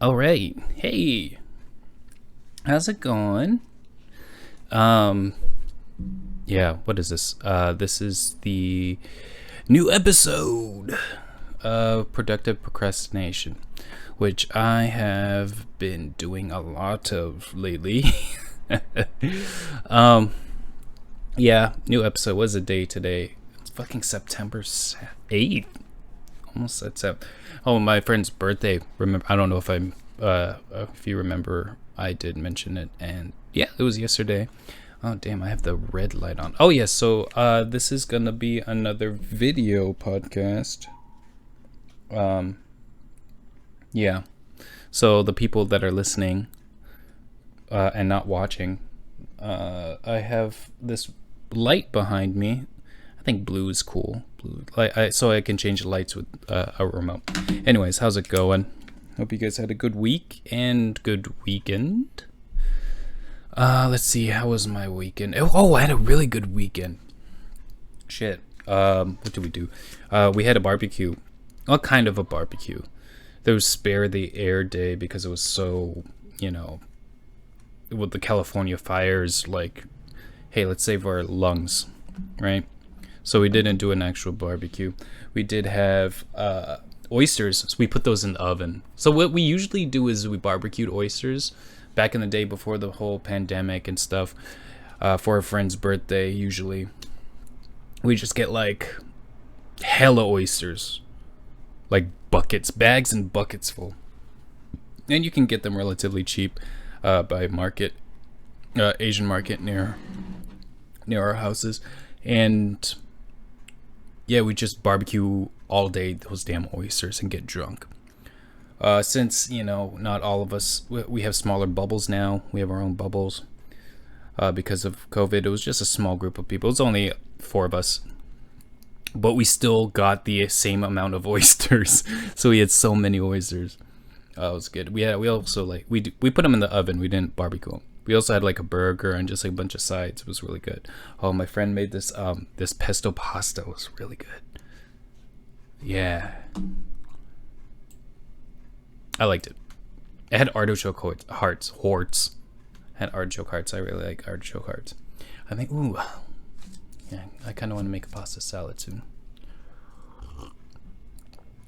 All right. Hey, how's it going? Um, yeah, what is this? This is the new episode of Productive Procrastination, which I have been doing a lot of lately. um, yeah, new episode. What's the day today? It's fucking September 8th. Almost said Sep. Oh, my friend's birthday. Remember? I don't know if you remember. I did mention it, and yeah, it was yesterday. Oh damn, I have the red light on. Oh yeah, so this is gonna be another video podcast. Yeah. So the people that are listening and not watching, I have this light behind me. I think blue is cool. Blue, so I can change the lights with a remote. Anyways, how's it going? Hope you guys had a good week and good weekend. Let's see, how was my weekend? Oh, I had a really good weekend. Shit. What did we do? We had a barbecue. Well, kind of a barbecue. There was spare the air day because it was so, with the California fires, like, hey, let's save our lungs, right? So we didn't do an actual barbecue. We did have oysters, so we put those in the oven. So what we usually do is we barbecued oysters back in the day before the whole pandemic and stuff, for a friend's birthday. Usually we just get like hella oysters, like bags and buckets full, and you can get them relatively cheap by Asian market near our houses. And yeah, we just barbecue all day those damn oysters and get drunk. Since, not all of us, we have smaller bubbles now. We have our own bubbles. Because of COVID, it was just a small group of people. It was only 4 of us. But we still got the same amount of oysters. So we had so many oysters. It was good. We also, we put them in the oven. We didn't barbecue them. We also had like a burger and just like a bunch of sides. It was really good. Oh, my friend made this pesto pasta. It was really good. Yeah. I liked it. It had artichoke hearts. Had artichoke hearts. I really like artichoke hearts. I think, yeah, I kind of want to make a pasta salad soon.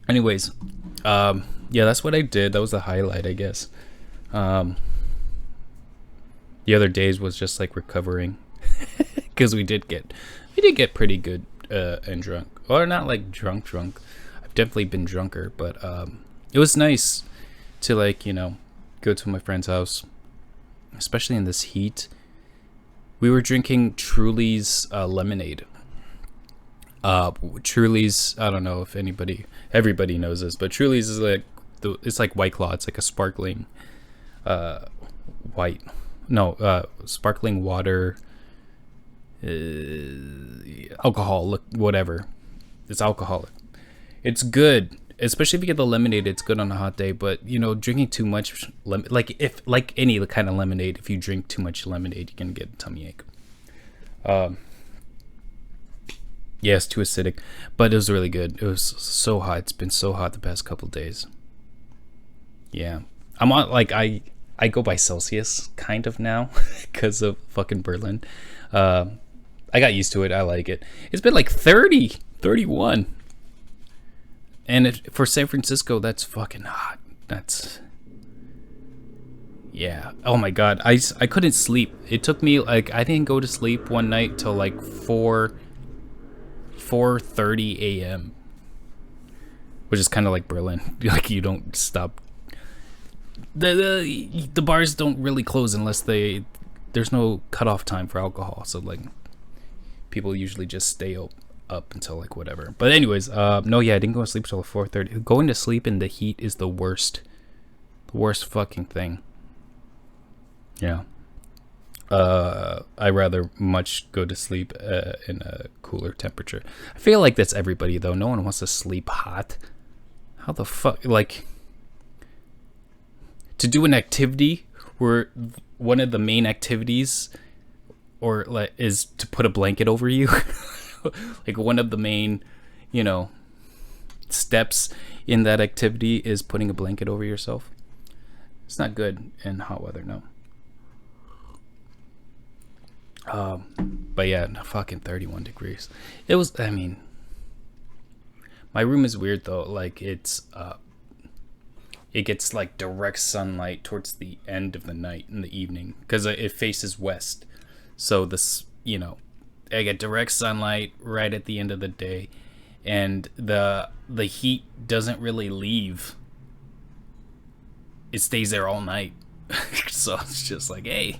Anyways, yeah, that's what I did. That was the highlight, I guess. The other days was just like recovering, because we did get pretty good and drunk, or not like drunk. I've definitely been drunker, but it was nice to go to my friend's house, especially in this heat. We were drinking Truly's lemonade. Truly's, I don't know if everybody knows this, but Truly's is like it's like White Claw. It's like a sparkling sparkling water, alcohol, whatever. It's alcoholic. It's good, especially if you get the lemonade. It's good on a hot day, but drinking too much like any kind of lemonade, if you drink too much lemonade, you can get a tummy ache. Yeah, it's too acidic, but it was really good. It was so hot. It's been so hot the past couple days. Yeah, I'm on I go by Celsius kind of now because of fucking Berlin. I got used to it. I like it. It's been like 30, 31. And for San Francisco, that's fucking hot. Yeah. Oh my God. I couldn't sleep. It took me I didn't go to sleep one night till like 4:30 a.m. Which is kind of like Berlin. Like, you don't stop. The bars don't really close unless there's no cutoff time for alcohol. So like people usually just stay up until like whatever. But anyways, no, yeah, I didn't go to sleep till 4:30. Going to sleep in the heat is the worst fucking thing. Yeah. I rather much go to sleep in a cooler temperature. I feel like that's everybody though. No one wants to sleep hot. How the fuck, like, to do an activity where one of the main activities or like is to put a blanket over you. Like one of the main, steps in that activity is putting a blanket over yourself. It's not good in hot weather, no. But yeah, fucking 31 degrees. It was, I mean, my room is weird though. Like it gets like direct sunlight towards the end of the night in the evening because it faces west. So this, I get direct sunlight right at the end of the day, and the heat doesn't really leave. It stays there all night. So it's just like, hey,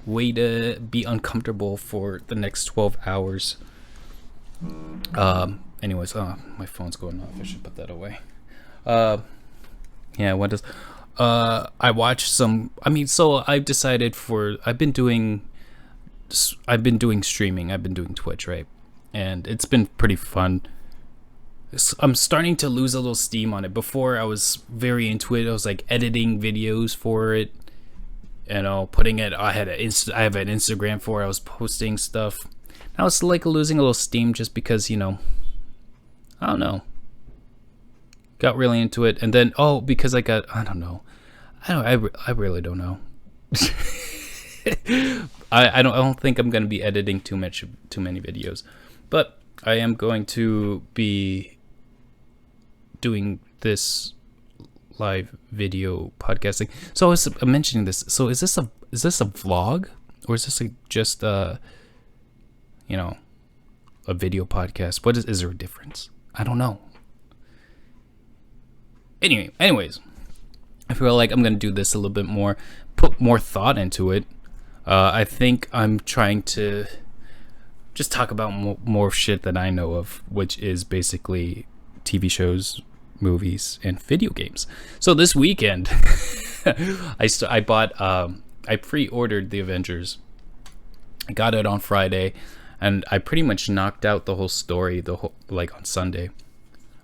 way to be uncomfortable for the next 12 hours. Anyways, my phone's going off. I should put that away. Yeah, what does I watched some, so I've decided I've been doing streaming. I've been doing Twitch, right? And it's been pretty fun. I'm starting to lose a little steam on it. Before I was very into it. I was like editing videos for it, putting it. I have an Instagram for it. I was posting stuff. Now it's like losing a little steam just because I don't know. Got really into it, and then because I don't know. I really don't know. I don't think I'm gonna be editing too many videos, but I am going to be doing this live video podcasting. So I was mentioning this. So is this a vlog, or is this just a video podcast? What is there a difference? I don't know. Anyways, I feel like I'm gonna do this a little bit more, put more thought into it. I think I'm trying to just talk about more shit that I know of, which is basically TV shows, movies, and video games. So this weekend, I pre-ordered the Avengers. I got it on Friday, and I pretty much knocked out the whole story on Sunday.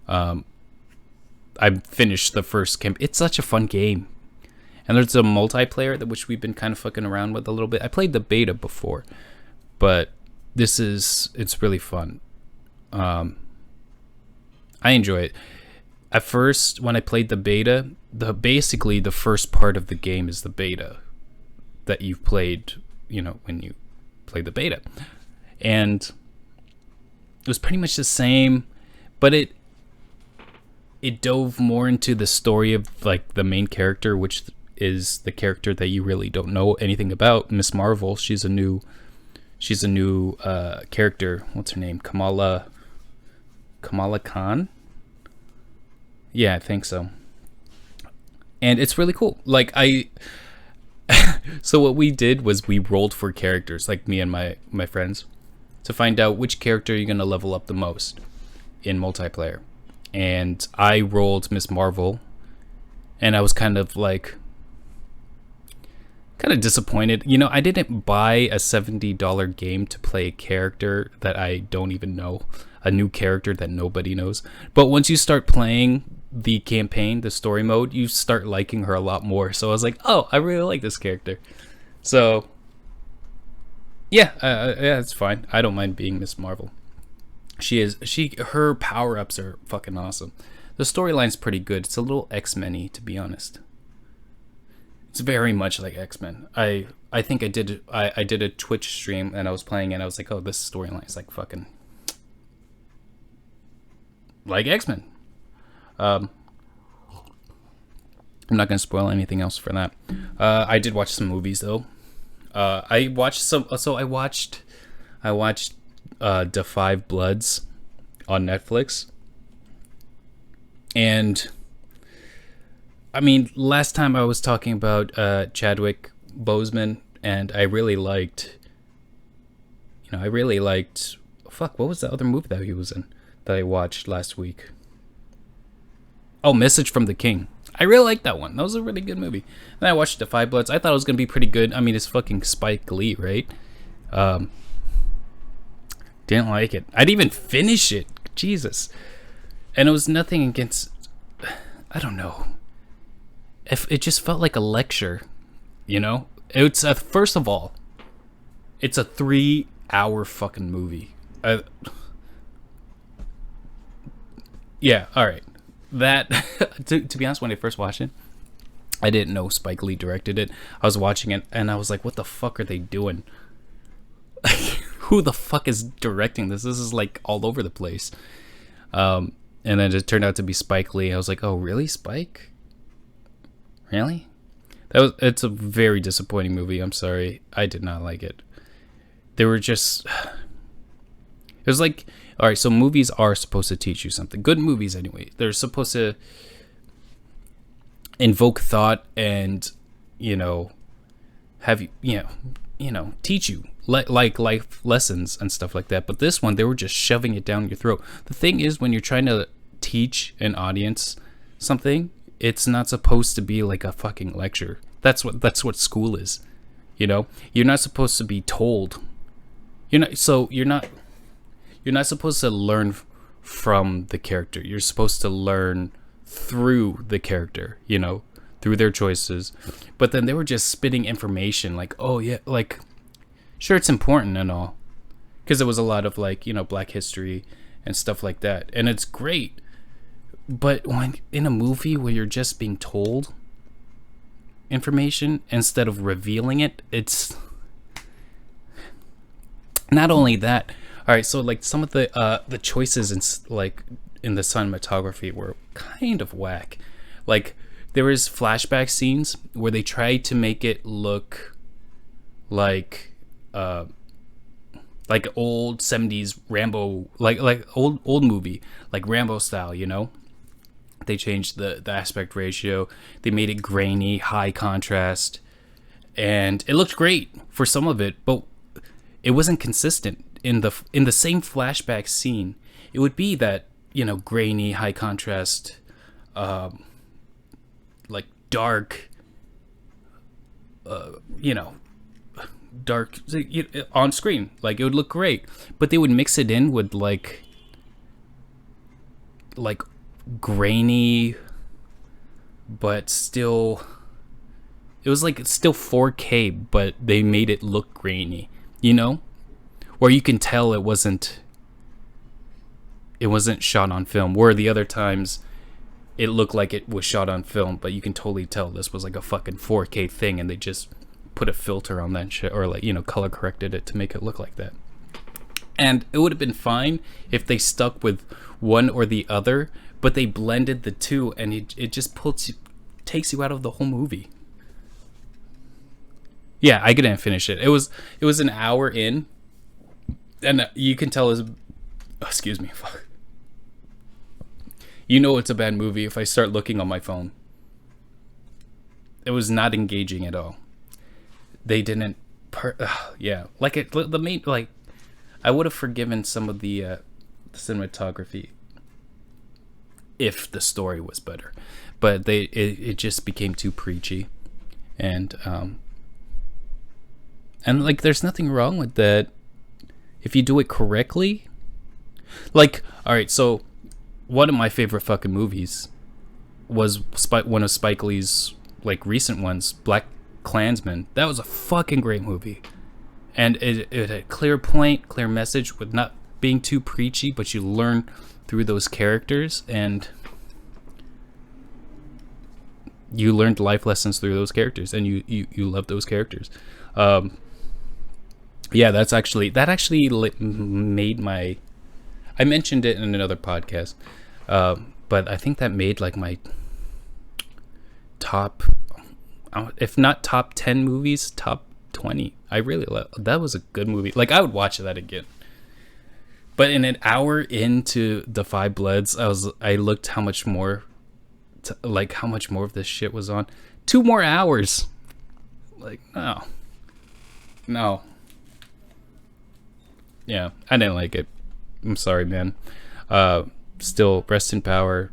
I finished the first camp. It's such a fun game. And there's a multiplayer which we've been kind of fucking around with a little bit. I played the beta before, but it's really fun. I enjoy it. At first, when I played the beta, basically the first part of the game is the beta that you've played, when you play the beta. And it was pretty much the same, but it dove more into the story of like the main character, which is the character that you really don't know anything about, Miss Marvel. She's a new character. What's her name? Kamala Khan? Yeah, I think so. And it's really cool. Like so what we did was we rolled for characters, like me and my friends, to find out which character you're gonna level up the most in multiplayer. And I rolled Miss Marvel, and I was kind of disappointed. I didn't buy a $70 game to play a character that I don't even know, a new character that nobody knows. But once you start playing the campaign, the story mode, you start liking her a lot more. So I was like, oh, I really like this character. So yeah, it's fine. I don't mind being Miss Marvel. Her power-ups are fucking awesome. The storyline's pretty good. It's a little X-Men-y, to be honest. It's very much like X-Men. I think I did a Twitch stream, and I was playing, and I was like, oh, this storyline is like fucking like X-Men. I'm not gonna spoil anything else for that. I did watch some movies though. I watched Da 5 Bloods on Netflix. And last time I was talking about Chadwick Boseman, and I really liked what was the other movie that he was in that I watched last week? Oh, Message from the King. I really liked that one. That was a really good movie. And I watched Da 5 Bloods. I thought it was gonna be pretty good. It's fucking Spike Lee, right? Didn't like it. I didn't even finish it. Jesus. And it was nothing against, I don't know. It just felt like a lecture, It's first of all, it's a 3-hour fucking movie. Yeah, all right. That to be honest, when I first watched it, I didn't know Spike Lee directed it. I was watching it and I was like, what the fuck are they doing? Who the fuck is directing this? This is like all over the place. And then it turned out to be Spike Lee. I was like, oh really, Spike? Really? It's a very disappointing movie. I'm sorry. I did not like it. They were just, it was like, all right, so movies are supposed to teach you something. Good movies anyway. They're supposed to invoke thought and, have you, teach you like life lessons and stuff like that. But this one, they were just shoving it down your throat. The thing is, when you're trying to teach an audience something, it's not supposed to be like a fucking lecture. That's what school is. You're not supposed to be told. You're not supposed to learn from the character. You're supposed to learn through the character, through their choices. But then they were just spitting information like, oh yeah, like, sure, it's important and all, because it was a lot of like, Black history and stuff like that, and it's great. But when in a movie where you're just being told information instead of revealing it, it's not only that. All right, so like some of the choices in the cinematography were kind of whack. Like there was flashback scenes where they tried to make it look like old 70s Rambo, like old movie, like Rambo style, They changed the aspect ratio. They made it grainy, high contrast, and it looked great for some of it, but it wasn't consistent. In the same flashback scene, it would be that, grainy, high contrast, like dark, dark on screen. Like it would look great, but they would mix it in with like grainy, but still, it was like it's still 4K, but they made it look grainy, where you can tell it wasn't shot on film, where the other times it looked like it was shot on film, but you can totally tell this was like a fucking 4K thing, and they just put a filter on that shit, or like, color corrected it to make it look like that. And it would have been fine if they stuck with one or the other, but they blended the two, and it just takes you out of the whole movie. Yeah, I couldn't finish it. It was an hour in, and you can tell excuse me, fuck. It's a bad movie if I start looking on my phone. It was not engaging at all. They didn't, the main, like, I would have forgiven some of the cinematography if the story was better, but it just became too preachy, and like there's nothing wrong with that if you do it correctly. Like, all right, so one of my favorite fucking movies was one of Spike Lee's like recent ones, Black Klansman. That was a fucking great movie, and it had a clear point, clear message, with not being too preachy, but you learn through those characters, and you learned life lessons through those characters, and you love those characters. Yeah, that actually made my, I mentioned it in another podcast, but I think that made like my top, if not top 10 movies, top 20. I really love that. Was a good movie. Like I would watch that again. But in an hour into The Five Bloods, I looked how much more of this shit was on. 2 more hours. Like, no. Yeah, I didn't like it. I'm sorry, man. Still, rest in power,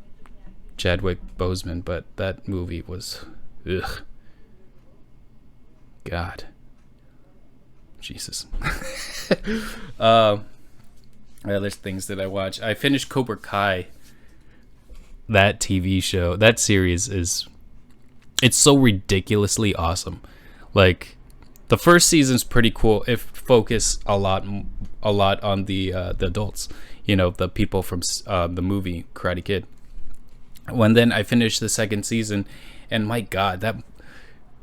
Chadwick Boseman, but that movie was, ugh. God. Jesus. There's things that I watch. I finished Cobra Kai. That TV show, that series it's so ridiculously awesome. Like, the first season's pretty cool. It focused a lot on the adults, the people from the movie Karate Kid. When then I finished the second season, and my God, that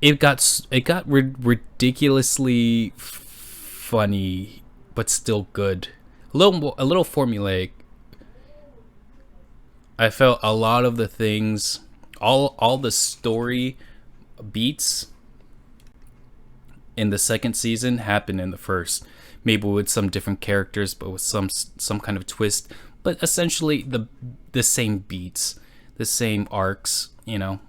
it got ridiculously funny, but still good. A little formulaic. I felt a lot of the things, all the story beats in the second season happened in the first. Maybe with some different characters, but with some kind of twist. But essentially the same beats, the same arcs, you know.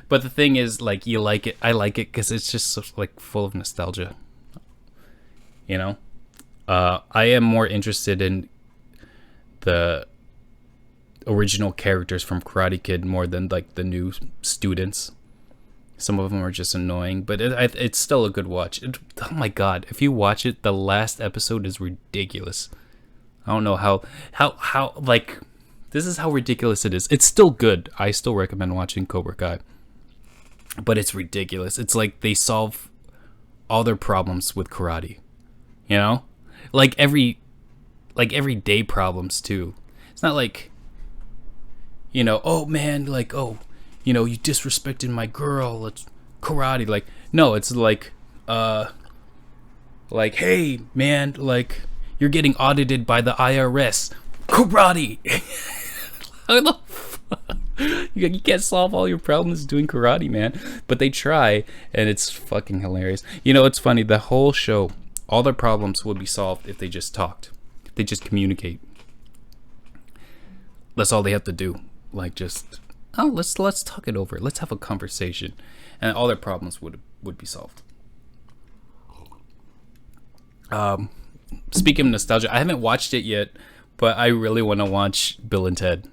But the thing is, like, you like it. I like it because it's just so, like, full of nostalgia. You know, I am more interested in the original characters from Karate Kid more than like the new students. Some of them are just annoying, but it's still a good watch. Oh my God, if you watch it, the last episode is ridiculous. I don't know how like, this is how ridiculous it is. It's still good. I still recommend watching Cobra Kai, but it's ridiculous. It's like they solve all their problems with karate, you know, like everyday problems too. It's not like, you know, oh man, like, oh, you know, you disrespected my girl, it's karate. Like, no, it's like hey man, like, you're getting audited by the IRS, karate. How the fuck? You can't solve all your problems doing karate, man. But they try, and it's fucking hilarious. You know, it's funny, the whole show, all their problems would be solved if they just talked, if they just communicate. That's all they have to do. Like, just, oh, let's talk it over. Let's have a conversation, and all their problems would be solved. Speaking of nostalgia, I haven't watched it yet, but I really want to watch Bill and Ted.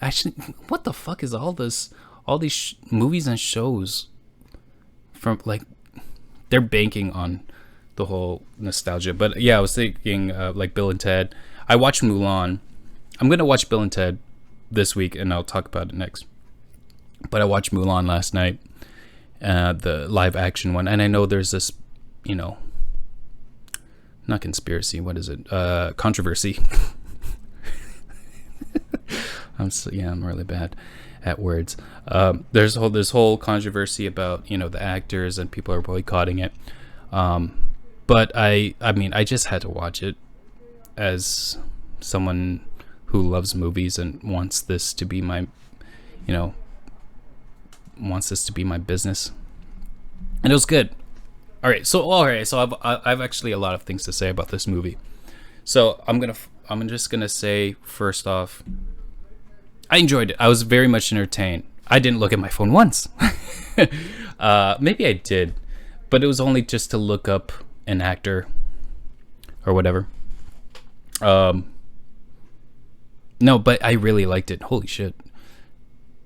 Actually, what the fuck is all these movies and shows from, like, they're banking on the whole nostalgia. But yeah, I was thinking like Bill and Ted. I watched Mulan. I'm gonna watch Bill and Ted this week, and I'll talk about it next. But I watched Mulan last night, the live action one, and I know there's this, you know, not conspiracy. What is it? Controversy. I'm really bad at words. There's this whole controversy about, you know, the actors, and people are boycotting it. But I mean, I just had to watch it as someone who loves movies and wants this to be my, you know, wants this to be my business, and it was good. All right, so I've actually a lot of things to say about this movie. So I'm just gonna say, first off, I enjoyed it. I was very much entertained. I didn't look at my phone once. Maybe I did, but it was only just to look up an actor or whatever. No, but I really liked it. Holy shit.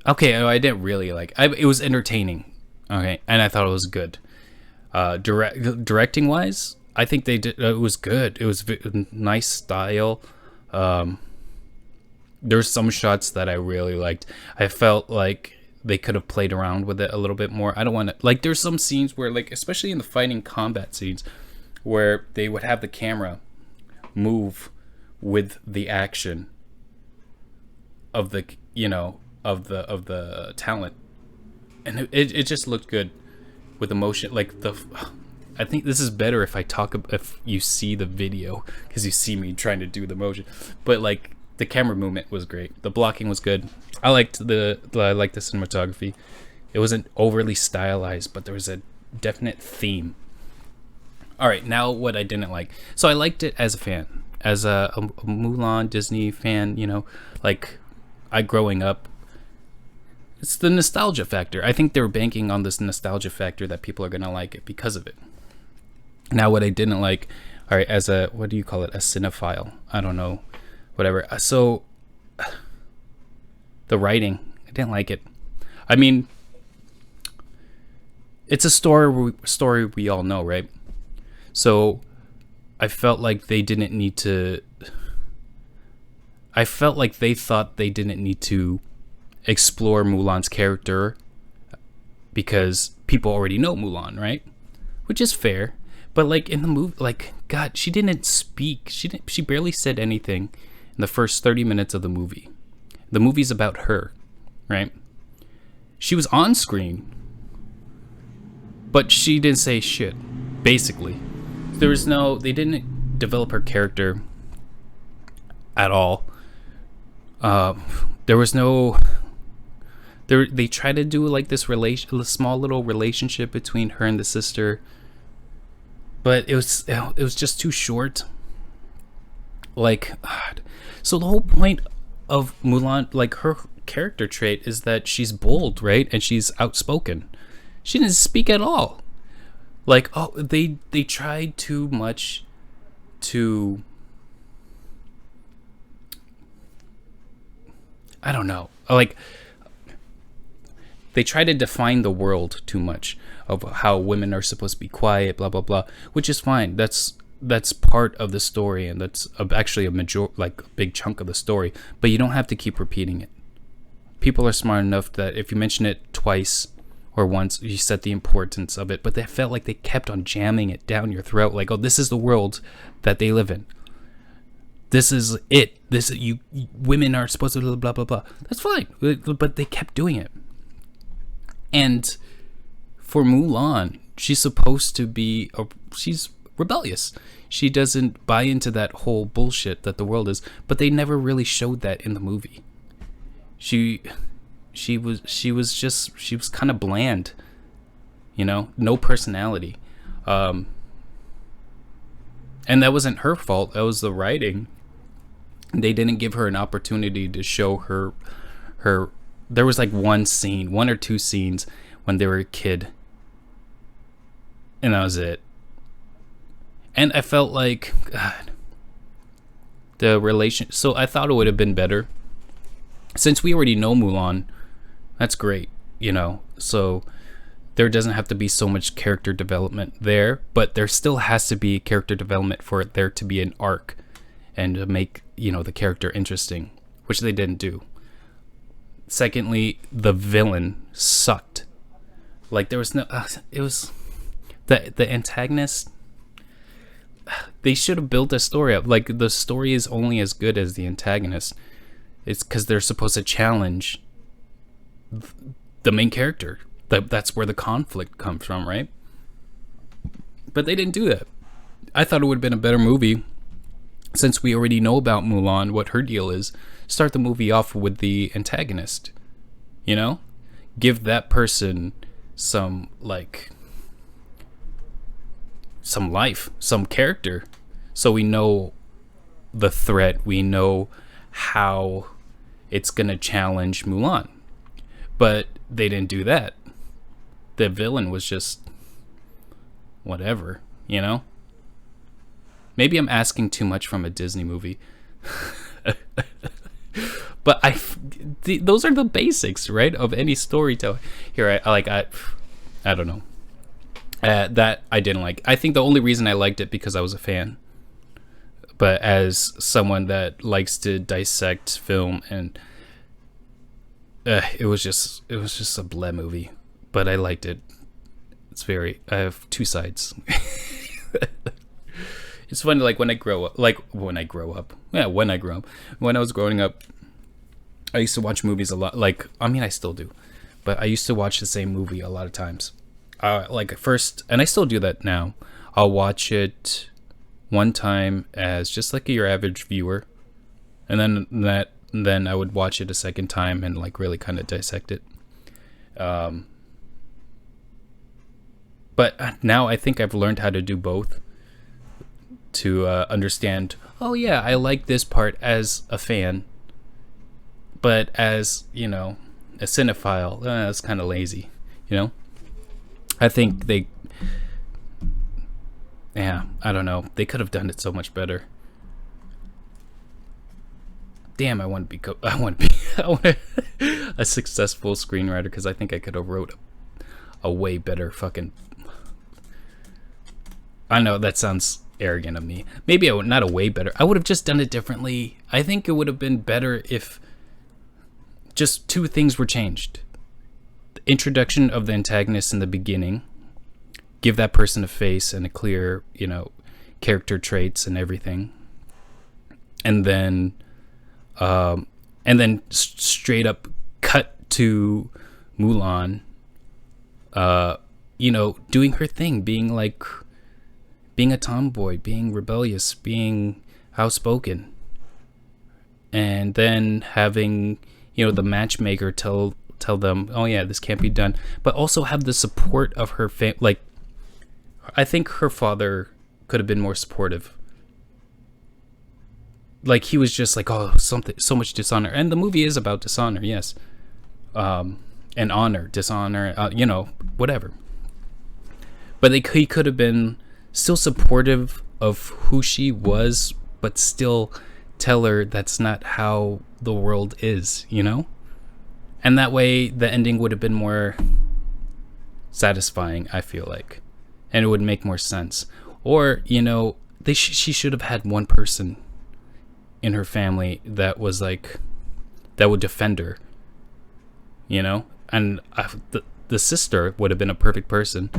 Okay, I didn't really like it. It was entertaining. Okay, and I thought it was good. Directing wise, I think they did. It was good. It was nice style. There's some shots that I really liked. I felt like they could have played around with it a little bit more. I don't want to, like, there's some scenes where, like, especially in the fighting combat scenes, where they would have the camera move with the action of the, you know, of the talent, and it just looked good with emotion. Like, I think this is better if you see the video, because you see me trying to do the motion, but like, the camera movement was great. The blocking was good. I liked the cinematography. It wasn't overly stylized, but there was a definite theme. All right, now what I didn't like. So I liked it as a fan, as a Mulan Disney fan. You know, like, growing up, it's the nostalgia factor. I think they were banking on this nostalgia factor that people are gonna like it because of it. Now, what I didn't like, all right, as a, what do you call it, a cinephile? I don't know. Whatever. So the writing, I didn't like it. I mean, it's a story we all know, right? So I felt like they didn't need to. I felt like they thought they didn't need to explore Mulan's character because people already know Mulan, right? Which is fair, but like in the movie, like, God, she didn't speak. She barely said anything in the first 30 minutes of the movie. The movie's about her, right? She was on screen, but she didn't say shit, basically. They didn't develop her character at all. There was no, they tried to do like this small little relationship between her and the sister, but it was just too short. Like, so the whole point of Mulan, like her character trait is that she's bold, right? And she's outspoken. She didn't speak at all. Like, oh, they tried too much to, I don't know. Like, they try to define the world too much of how women are supposed to be quiet, blah blah blah, which is fine. That's part of the story, and that's actually a big chunk of the story. But you don't have to keep repeating it. People are smart enough that if you mention it twice or once, you set the importance of it. But they felt like they kept on jamming it down your throat, like, oh, this is the world that they live in. This is it. Women are supposed to blah blah blah. That's fine, but they kept doing it. And for Mulan, she's supposed to be she's rebellious. She doesn't buy into that whole bullshit that the world is, but they never really showed that in the movie. She was kind of bland, no personality. And that wasn't her fault. That was the writing. They didn't give her an opportunity to show her. There was like one or two scenes when they were a kid, and that was it. And I felt like, God, the relation. So I thought it would have been better, since we already know Mulan. That's great, So there doesn't have to be so much character development there, but there still has to be character development for there to be an arc and to make, the character interesting, which they didn't do. Secondly, the villain sucked. Like, there was no, it was the antagonist. They should have built a story up. Like, the story is only as good as the antagonist. It's because they're supposed to challenge the main character. That's where the conflict comes from, right? But they didn't do that. I thought it would have been a better movie, since we already know about Mulan, what her deal is. Start the movie off with the antagonist, give that person some life, some character, so we know the threat, we know how it's gonna challenge Mulan. But they didn't do that. The villain was just whatever, Maybe I'm asking too much from a Disney movie. But those are the basics, right, of any storytelling. Here, I don't know. That I didn't like. I think the only reason I liked it because I was a fan. But as someone that likes to dissect film, and it was just a bleh movie. But I liked it. I have two sides. It's funny, like, when I grow up, when I was growing up, I used to watch movies a lot. Like, I mean, I still do, but I used to watch the same movie a lot of times. Like, first, and I still do that now. I'll watch it one time as just like your average viewer, and then I would watch it a second time and like really kind of dissect it. But now I think I've learned how to do both, to understand, oh yeah, I like this part as a fan, but as, a cinephile, that's kind of lazy, I think I don't know, they could have done it so much better. Damn, I want to be a successful screenwriter, because I think I could have wrote a way better fucking, I know that sounds arrogant of me. Maybe I would not a way better. I would have just done it differently. I think it would have been better if just two things were changed. The introduction of the antagonist in the beginning, give that person a face and a clear, character traits and everything. And then and then straight up cut to Mulan, doing her thing, being a tomboy, being rebellious, being outspoken, and then having the matchmaker tell them, oh yeah, this can't be done, but also have the support of her I think her father could have been more supportive. He was just oh, something, so much dishonor, and the movie is about dishonor, yes, and honor, dishonor, whatever. But he could have been still supportive of who she was, but still tell her that's not how the world is, And that way, the ending would have been more satisfying, I feel like. And it would make more sense. Or, she should have had one person in her family that was that would defend her, And the sister would have been a perfect person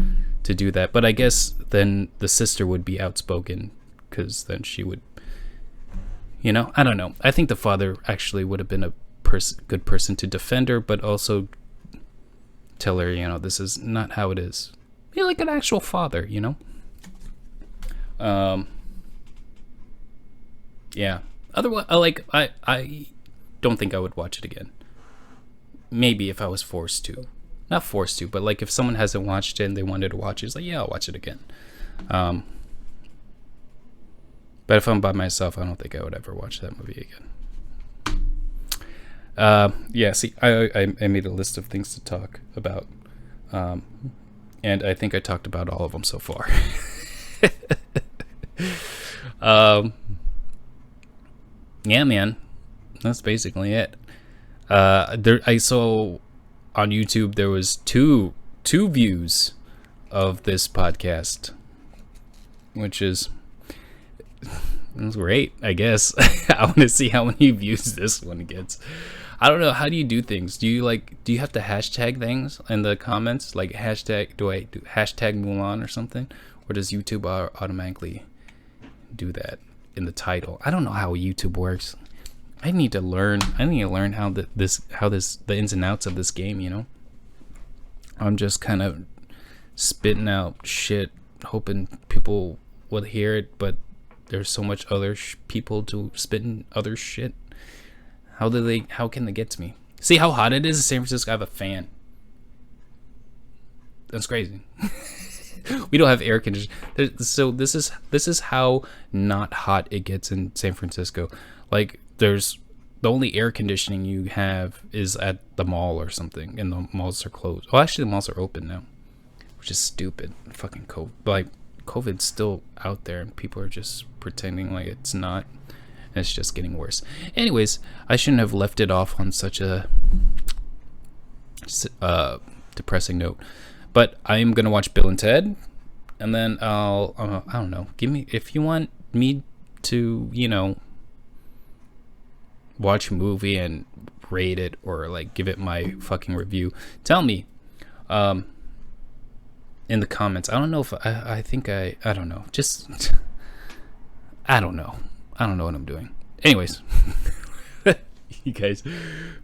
to do that. But I guess then the sister would be outspoken, because then she would, I don't know. I think the father actually would have been a good person to defend her, but also tell her, this is not how it is. Be like an actual father, Yeah. Otherwise, I don't think I would watch it again. Maybe if I was forced to. Not forced to, but if someone hasn't watched it and they wanted to watch it, it's yeah, I'll watch it again. But if I'm by myself, I don't think I would ever watch that movie again. Yeah, see, I made a list of things to talk about. And I think I talked about all of them so far. Yeah, man, that's basically it. I saw on YouTube there was two views of this podcast, which is great, I guess. I want to see how many views this one gets. I don't know, how do you do things? Do you have to hashtag things in the comments, hashtag? Do I do hashtag Mulan or something, or does YouTube automatically do that in the title? I don't know how YouTube works. I need to learn how the ins and outs of this game. I'm just kind of spitting out shit, hoping people will hear it, but there's so much other people to spitting other shit. How can they get to me? See how hot it is in San Francisco? I have a fan. That's crazy. We don't have air conditioning. So this is how not hot it gets in San Francisco. There's the only air conditioning you have is at the mall or something, and the malls are closed. Well, actually, the malls are open now, which is stupid. Fucking COVID. COVID's still out there, and people are just pretending like it's not. And it's just getting worse. Anyways, I shouldn't have left it off on such a depressing note. But I am gonna watch Bill and Ted, and then I'll I don't know. If you want me to watch a movie and rate it or give it my fucking review, tell me in the comments. I don't know if I think I don't know. Just I don't know what I'm doing. Anyways, you guys,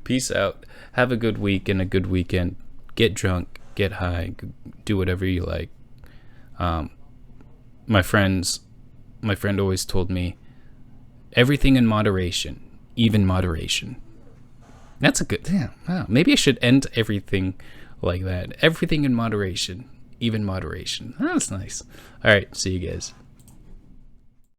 peace out. Have a good week and a good weekend. Get drunk, get high, do whatever you like. My friend always told me, everything in moderation, even moderation. That's a good, yeah, wow. Maybe I should end everything like that. Everything in moderation, even moderation. That's nice. All right, see you guys.